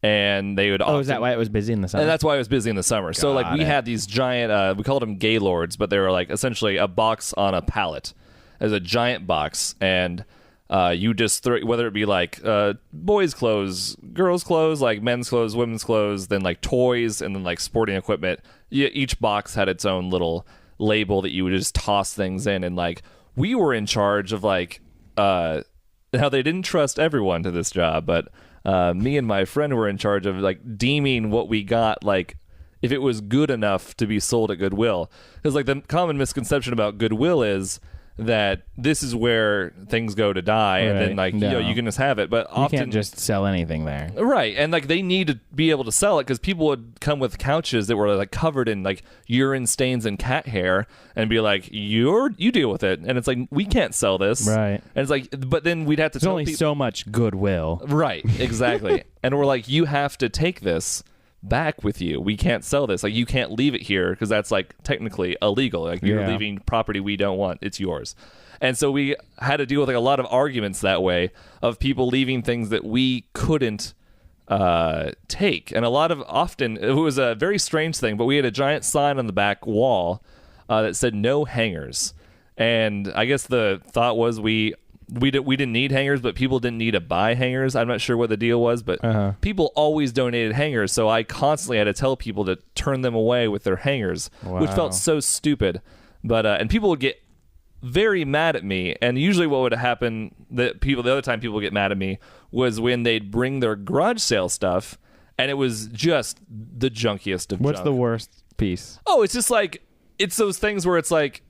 And they would Oh, is that why it was busy in the summer? And that's why I was busy in the summer. So like we had these giant we called them gaylords, but they were like essentially a box on a pallet. As a giant box, and you just throw, whether it be like boys' clothes, girls' clothes, like men's clothes, women's clothes, then like toys, and then like sporting equipment. Each box had its own little label that you would just toss things in, and like we were in charge of like now they didn't trust everyone to this job, but me and my friend were in charge of like deeming what we got like if it was good enough to be sold at Goodwill. Because like the common misconception about Goodwill is that this is where things go to die, and then like you know you can just have it. But you often can't just sell anything there, right? And like they need to be able to sell it because people would come with couches that were like covered in like urine stains and cat hair, and be like, you deal with it. And it's like we can't sell this, right? And it's like, but then we'd have to. There's only so much Goodwill, right? Exactly. And we're like, you have to take this back with you. We can't sell this. Like you can't leave it here because that's like technically illegal. Like you're leaving property we don't want. It's yours. And so we had to deal with like a lot of arguments that way of people leaving things that we couldn't take. And often it was a very strange thing, but we had a giant sign on the back wall that said no hangers. And I guess the thought was we didn't need hangers, but people didn't need to buy hangers. I'm not sure what the deal was, but people always donated hangers, so I constantly had to tell people to turn them away with their hangers, which felt so stupid. But and people would get very mad at me, and usually what would happen the other time people would get mad at me was when they'd bring their garage sale stuff, and it was just the junkiest of junk. What's the worst piece? Oh, it's just like it's those things where it's like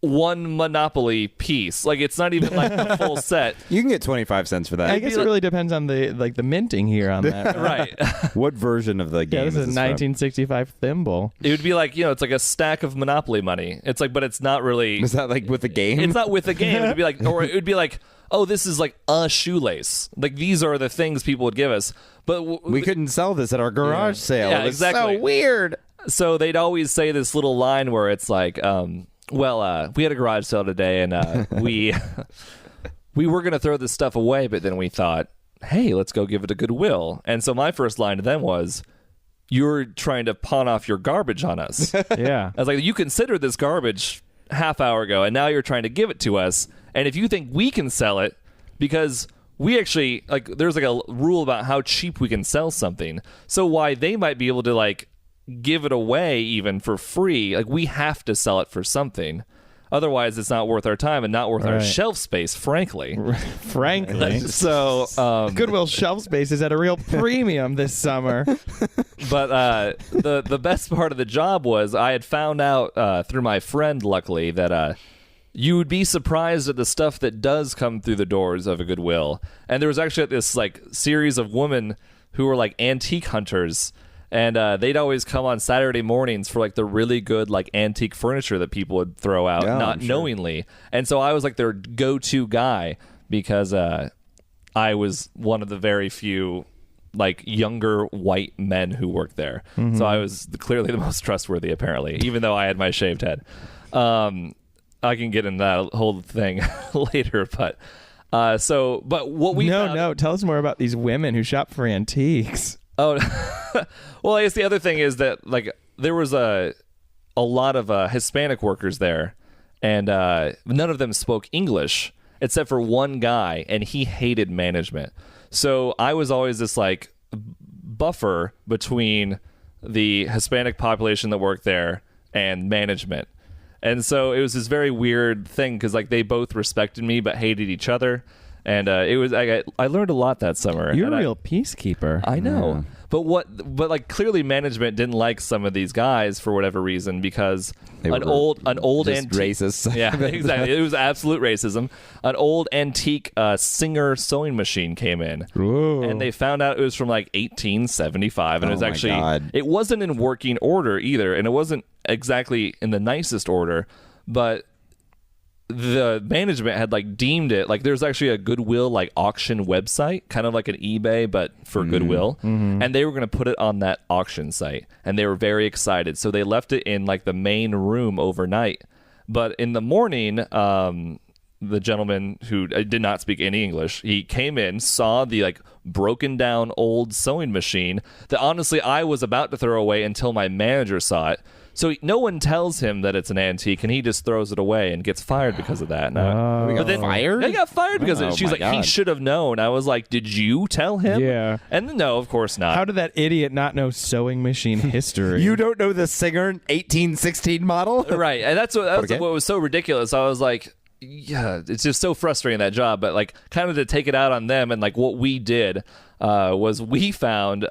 one Monopoly piece. Like it's not even like the full set. You can get 25 cents for that. I guess it really depends on the minting here on that. Right. What version of the game this is a 1965 thimble. It would be like, it's like a stack of Monopoly money. It's like, but it's not really. Is that like with the game? It's not with the game. It would be like, or it would be like, oh, this is like a shoelace. Like these are the things people would give us. But we couldn't sell this at our garage sale. Yeah, it was exactly. so weird. So they'd always say this little line where it's like, well, we had a garage sale today, and we were going to throw this stuff away, but then we thought, hey, let's go give it to Goodwill. And so my first line to them was, you're trying to pawn off your garbage on us. Yeah. I was like, you considered this garbage half hour ago, and now you're trying to give it to us. And if you think we can sell it, because we actually, like, there's like a rule about how cheap we can sell something. So why they might be able to, like, give it away even for free, like we have to sell it for something, otherwise it's not worth our time and not worth our shelf space, frankly. So Goodwill shelf space is at a real premium this summer. But the best part of the job was I had found out through my friend, luckily, that you would be surprised at the stuff that does come through the doors of a Goodwill. And there was actually this like series of women who were like antique hunters. And they'd always come on Saturday mornings for like the really good like antique furniture that people would throw out, not knowingly. And so I was like their go-to guy because I was one of the very few like younger white men who worked there. Mm-hmm. So I was clearly the most trustworthy, apparently, even though I had my shaved head. I can get into that whole thing later, but what we found... tell us more about these women who shop for antiques. Oh, well, I guess the other thing is that like there was a lot of Hispanic workers there, and none of them spoke English except for one guy, and he hated management. So I was always this like buffer between the Hispanic population that worked there and management. And so it was this very weird thing because like they both respected me but hated each other. And it was I learned a lot that summer. You're a real peacekeeper. I know. Yeah. But like clearly management didn't like some of these guys for whatever reason because an old antique racist. Yeah, exactly. It was absolute racism. An old antique Singer sewing machine came in. Ooh. And they found out it was from like 1875 and it was actually God. It wasn't in working order either, and it wasn't exactly in the nicest order, but the management had like deemed it like there's actually a Goodwill like auction website, kind of like an eBay but for Goodwill, and they were going to put it on that auction site, and they were very excited, so they left it in like the main room overnight. But in the morning, the gentleman who did not speak any English, he came in, saw the like broken down old sewing machine that honestly I was about to throw away until my manager saw it. So no one tells him that it's an antique, and he just throws it away and gets fired because of that. We got fired? They got fired because of it. Oh, She's my like, he God. should have known. I was like, did you tell him? Yeah. And no, of course not. How did that idiot not know sewing machine history? You don't know the Singer 1816 model? Right, and that's what was so ridiculous. I was like, yeah, it's just so frustrating, that job. But like, kind of to take it out on them, and like what we did was we found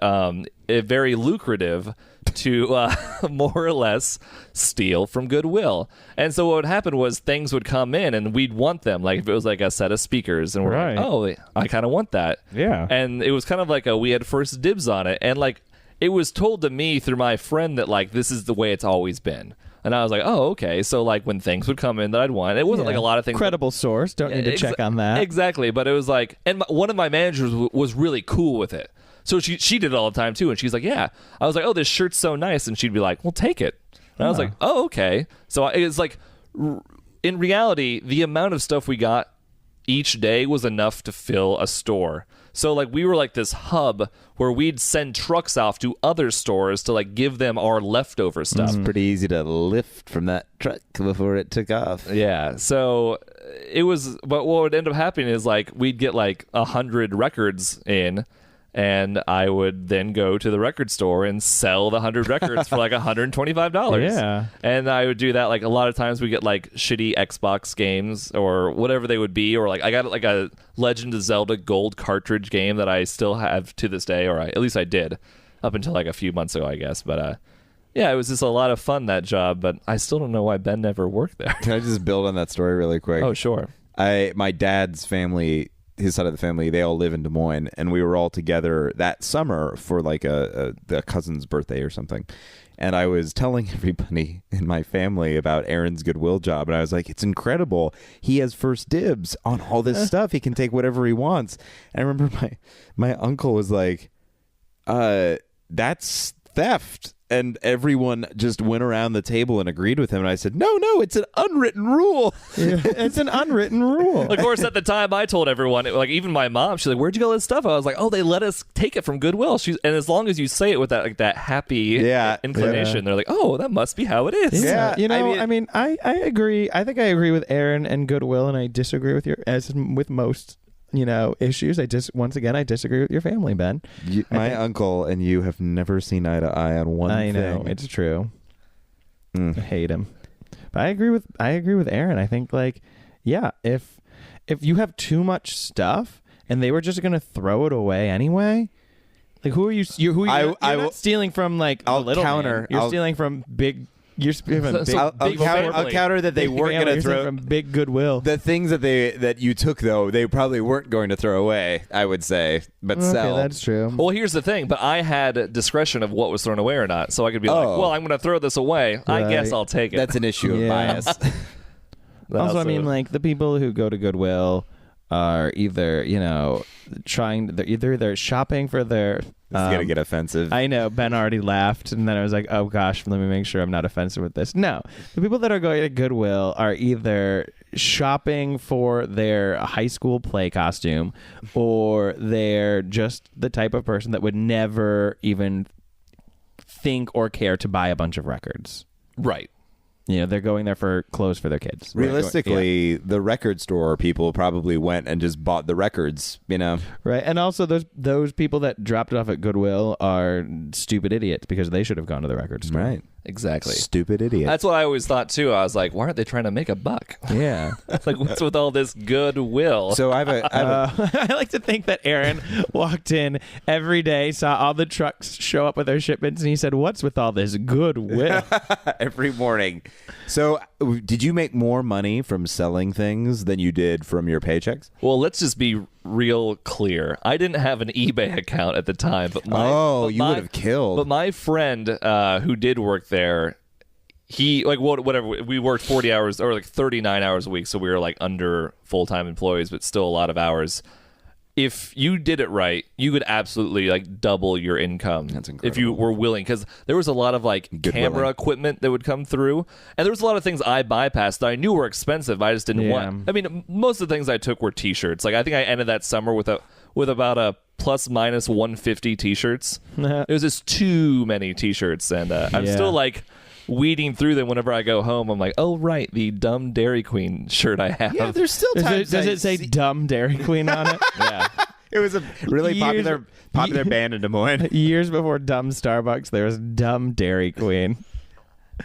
it very lucrative to more or less steal from Goodwill. And so what would happen was things would come in and we'd want them. Like if it was like a set of speakers and we're Right. like, oh, I kind of want that. Yeah. And it was kind of like we had first dibs on it. And like it was told to me through my friend that like this is the way it's always been. And I was like, oh, okay. So like when things would come in that I'd want, it wasn't like a lot of things. Credible source. Don't need to check on that. Exactly. But it was like, and one of my managers was really cool with it. So she did it all the time too, and she's like, "Yeah." I was like, "Oh, this shirt's so nice," and she'd be like, "Well, take it." And I was like, "Oh, okay." So it's like, in reality, the amount of stuff we got each day was enough to fill a store. So like we were like this hub where we'd send trucks off to other stores to like give them our leftover stuff. It's pretty easy to lift from that truck before it took off. Yeah. So it was, but what would end up happening is like we'd get like 100 records in. And I would then go to the record store and sell the 100 records for like $125. Yeah. And I would do that. Like a lot of times we get like shitty Xbox games or whatever they would be. Or like I got like a Legend of Zelda gold cartridge game that I still have to this day. Or at least I did up until like a few months ago, I guess. But yeah, it was just a lot of fun, that job. But I still don't know why Ben never worked there. Can I just build on that story really quick? Oh, sure. My dad's family, his side of the family, they all live in Des Moines, and we were all together that summer for like a cousin's birthday or something. And I was telling everybody in my family about Aaron's Goodwill job, and I was like, it's incredible. He has first dibs on all this stuff. He can take whatever he wants. And I remember my uncle was like, that's theft. And everyone just went around the table and agreed with him. And I said, no, it's an unwritten rule. Yeah, it's an unwritten rule. Of course, at the time, I told everyone, like even my mom, she's like, "Where'd you get all this stuff?" I was like, "Oh, they let us take it from Goodwill." And as long as you say it with that like that happy inclination, they're like, "Oh, that must be how it is." Yeah, you know, I mean, I agree. I think I agree with Aaron and Goodwill, and I disagree with with most. Issues. I disagree with your family, Ben. My uncle and you have never seen eye to eye on one thing. I know, it's true. I hate him. But I agree with Aaron. I think like, yeah, if you have too much stuff and they were just gonna throw it away anyway, like who are you? You're not stealing from like I'll a little counter. man. You're stealing from big. You're I'll counter that they weren't going to throw from big Goodwill. the things that you took, though. They probably weren't going to throw away, I would say, but sell. That's true. Well, here's the thing, but I had discretion of what was thrown away or not, so I could be like, "Well, I'm going to throw this away. I guess I'll take it." That's an issue of bias. Also, I mean, like the people who go to Goodwill are either they're shopping for their. It's gonna get offensive. I know. Ben already laughed, and then I was like, "Oh gosh, let me make sure I'm not offensive with this." No, the people that are going to Goodwill are either shopping for their high school play costume, or they're just the type of person that would never even think or care to buy a bunch of records. Right. They're going there for clothes for their kids. Realistically, the record store people probably went and just bought the records, Right. And also those people that dropped it off at Goodwill are stupid idiots because they should have gone to the record store. Right. Exactly. Stupid idiot. That's what I always thought too. I was like, why aren't they trying to make a buck? Yeah. Like, what's with all this goodwill? So I have a I like to think that Aaron walked in every day, saw all the trucks show up with their shipments, and he said, "What's with all this goodwill?" every morning. So did you make more money from selling things than you did from your paychecks? Well, let's just be real clear. I didn't have an eBay account at the time, but you would have killed. But my friend who did work there, he whatever, we worked 40 hours or like 39 hours a week, so we were like under full-time employees, but still a lot of hours. If you did it right, you could absolutely like double your income. That's incredible. If you were willing, because there was a lot of like camera equipment that would come through, and there was a lot of things I bypassed that I knew were expensive. But I just didn't want. I mean, most of the things I took were T-shirts. Like I think I ended that summer with about a plus minus 150 T-shirts. It was just too many T-shirts, and I'm still like weeding through them whenever I go home. I'm like, oh right, the dumb Dairy Queen shirt I have. Yeah, there's still times. Does it say dumb Dairy Queen on it? Yeah. It was a really popular band in Des Moines. Years before dumb Starbucks, there was dumb Dairy Queen.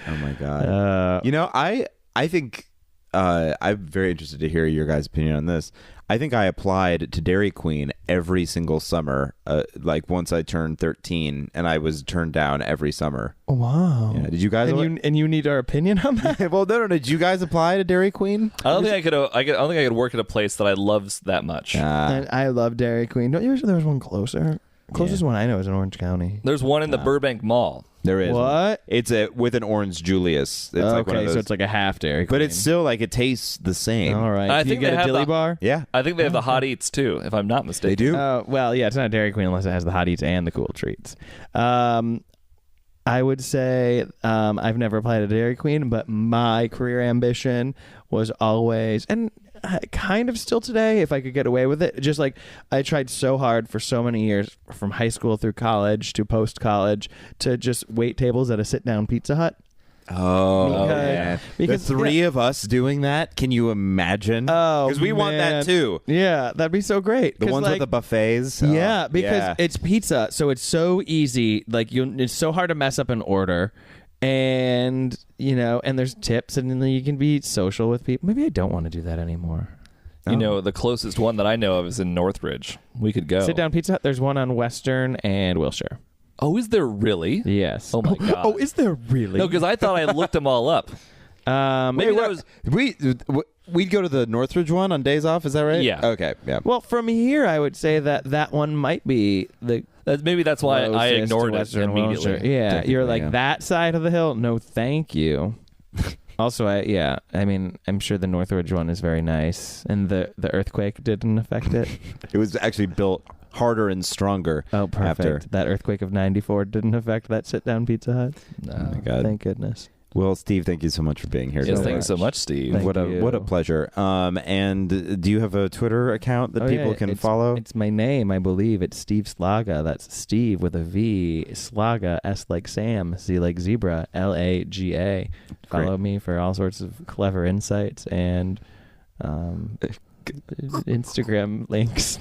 Oh my god. I think I'm very interested to hear your guys' opinion on this. I think I applied to Dairy Queen every single summer, like once I turned 13, and I was turned down every summer. Wow. Yeah. Did you guys? And you need our opinion on that? Well, no. Did you guys apply to Dairy Queen? I don't think I could. I don't think I could work at a place that I love that much. I love Dairy Queen. Don't you wish there was one closer? Closest one I know is in Orange County. There's one in the Burbank Mall. There is. What? It's with an Orange Julius. It's like one of Okay, those. so it's like a half Dairy Queen. But it's still like it tastes the same. all right. I Do think you they get a have dilly the- bar? Yeah, I think they have the hot eats too, if I'm not mistaken. they do. Well, yeah, it's not a Dairy Queen unless it has the hot eats and the cool treats. I would say I've never applied to Dairy Queen, but my career ambition was always, and kind of still today, if I could get away with it. Just like I tried so hard for so many years, from high school through college to post-college, to just wait tables at a sit-down Pizza Hut. Oh, Because- the three of us doing that. Can you imagine? Oh, because we want that man. too. Yeah, that'd be so great. The 'Cause, ones like, with the buffets. Oh, Yeah, because yeah. it's pizza, so it's so easy. Like it's so hard to mess up an order, and and there's tips, and then you can be social with people. Maybe I don't want to do that anymore. You know, the closest one that I know of is in Northridge. We could go. Sit down Pizza Hut. There's one on Western and Wilshire. Oh, is there really? Yes. Oh my god. Oh, is there really? No, because I thought I looked them all up. Maybe that was. We'd go to the Northridge one on days off. Is that right? Yeah. Okay. Yeah. Well, from here, I would say that one might be the Maybe that's why I closest ignored to it Western immediately. Wilshire. Yeah, Technically, you're like yeah. that side of the hill. No, thank you. Also, I mean, I'm sure the Northridge one is very nice, and the earthquake didn't affect it. It was actually built harder and stronger. Oh, perfect. After. That earthquake of '94 didn't affect that sit-down Pizza Hut. No. Oh my God. Thank goodness. Well, Steve, thank you so much for being here. Yes, today. thanks so much, Steve. Thank what you. a pleasure. And do you have a Twitter account that people can follow? It's my name, I believe. It's Steve Szlaga. That's Steve with a V. Szlaga, S like Sam, Z like zebra, Laga. Follow me for all sorts of clever insights and Instagram links.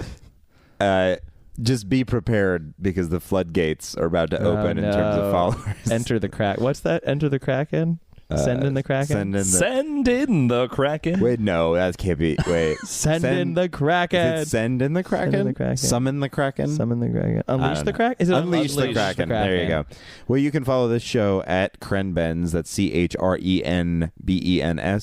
Just be prepared because the floodgates are about to open in terms of followers. Enter the crack. What's that? Enter the Kraken? Send in the Kraken? Send in the Kraken. Wait, no, that can't be. Wait. Send in the Kraken. Is it send in the Kraken? Send in the Kraken. Summon the Kraken? Summon the Kraken. I Unleash don't the know. Kraken? Is it Unleash the Kraken. There you go. Well, you can follow this show at ChrenBen's. That's ChrenBens.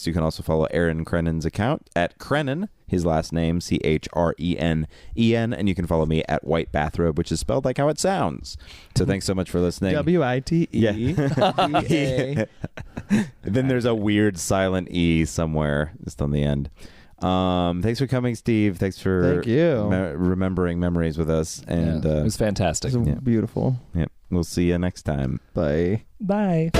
You can also follow Aaron Crennan's account at Crennan, his last name, Chrenen, and you can follow me at White Bathrobe, which is spelled like how it sounds. So thanks so much for listening. WITE. Yeah. Then there's a weird silent E somewhere just on the end. Thanks for coming, Steve. Thanks for Thank you. remembering memories with us. And it was fantastic. Beautiful. yeah, we'll see you next time. Bye. Bye.